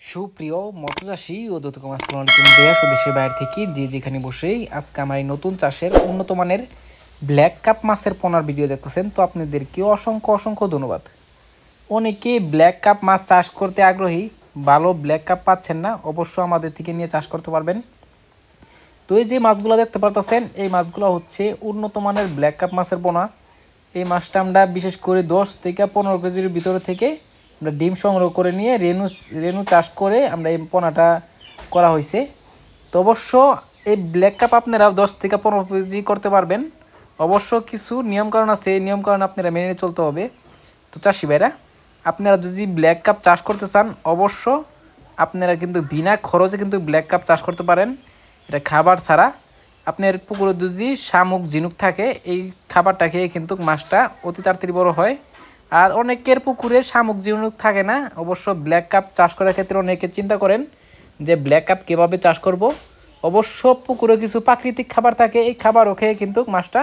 সুপ্রিয় মৎস্যচাষী ও দত্তকুমার আসসালামু আলাইকুম দেশ ও দেশের বাইরে থেকে যে যেখানে বসেই আজকে আমার এই নতুন চাষের উন্নত মানের ব্ল্যাক কাপ মাছের পোনার ভিডিও দেখতেছেন, তো আপনাদেরকে অসংখ্য অসংখ্য ধন্যবাদ। অনেকে ব্ল্যাক কাপ মাছ চাষ করতে আগ্রহী, ভালো ব্ল্যাক কাপ পাচ্ছেন না, অবশ্য আমাদের থেকে নিয়ে চাষ করতে পারবেন। তো এই যে মাছগুলো দেখতে পারতেছেন, এই মাছগুলো হচ্ছে উন্নত মানের ব্ল্যাক কাপ মাছের পোনা। এই মাছটা আমরা বিশেষ করে 10 থেকে 15 কেজির ভিতরে থেকে আমরা ডিম সংগ্রহ করে নিয়ে রেনু চাষ করে আমরা এই পোনাটা করা হয়েছে। তো অবশ্য এই ব্ল্যাক কাপ আপনারা 10 থেকে 15 কেজি করতে পারবেন। অবশ্য কিছু নিয়মকানুন আছে, এই নিয়মকানুন আপনারা মেনে চলতে হবে। তো চাষি ভাইরা, আপনারা যদি ব্ল্যাক কাপ চাষ করতে চান, অবশ্য আপনারা কিন্তু বিনা খরচে কিন্তু ব্ল্যাক কাপ চাষ করতে পারেন। এটা খাবার ছাড়া আপনার পুকুরে যদি শামুক ঝিনুক থাকে, এই খাবারটা খেয়ে কিন্তু মাছটা অতি তাড়াতাড়ি বড় হয়। আর অনেকের পুকুরে শামুক ঝিনুক থাকে না, অবশ্য ব্ল্যাক কাপ চাষ করার ক্ষেত্রে অনেকে চিন্তা করেন যে ব্ল্যাক কাপ কীভাবে চাষ করব। অবশ্য পুকুরে কিছু প্রাকৃতিক খাবার থাকে, এই খাবারও খেয়ে কিন্তু মাছটা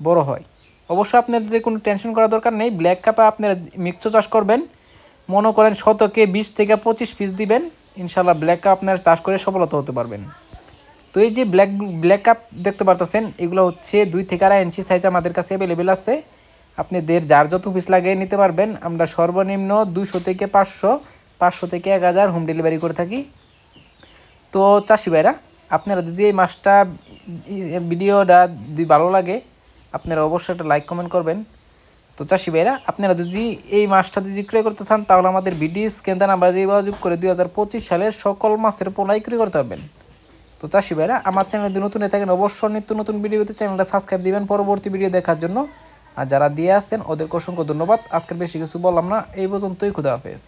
বড় হয়। অবশ্য আপনাদের কোনো টেনশন করার দরকার নেই। ব্ল্যাক কাপে আপনারা মিক্স চাষ করবেন, মনে করেন শতকে 20 থেকে 25 পিস দিবেন, ইনশাল্লাহ ব্ল্যাক কাপ আপনারা চাষ করে সফলতা হতে পারবেন। তো এই যে ব্ল্যাক কাপ দেখতে পারতেছেন, এগুলো হচ্ছে 2 থেকে 2.5 ইঞ্চি সাইজ আমাদের কাছে অ্যাভেলেবেল আছে। আপনাদের যার যত পিস লাগে নিতে পারবেন। আমরা সর্বনিম্ন 200 থেকে 500, 500 থেকে 1000 হোম ডেলিভারি করে থাকি। তো চাষি ভাইরা, আপনারা যদি এই মাছটা ভিডিওটা যদি ভালো লাগে, আপনারা অবশ্যই একটা লাইক কমেন্ট করবেন। তো চাষি ভাইরা, আপনারা যদি এই মাছটা যদি ক্রয় করতে চান, তাহলে আমাদের ভিডিও স্ক্রিনে নাম্বার দিয়ে যোগাযোগ করে 2025 সালের সকল মাছের পোনাই ক্রয় করতে পারবেন। তো চাষি ভাইরা, আমার চ্যানেল যদি নতুন হয়ে থাকেন, অবশ্যই নিত্য নতুন ভিডিওতে চ্যানেলটা সাবস্ক্রাইব দিবেন পরবর্তী ভিডিও দেখার জন্য। আর যারা দিয়ে আসছেন ওদেরকে অসংখ্য ধন্যবাদ। আজকের বেশি কিছু বললাম না, এই পর্যন্তই। খুদা হাফেজ।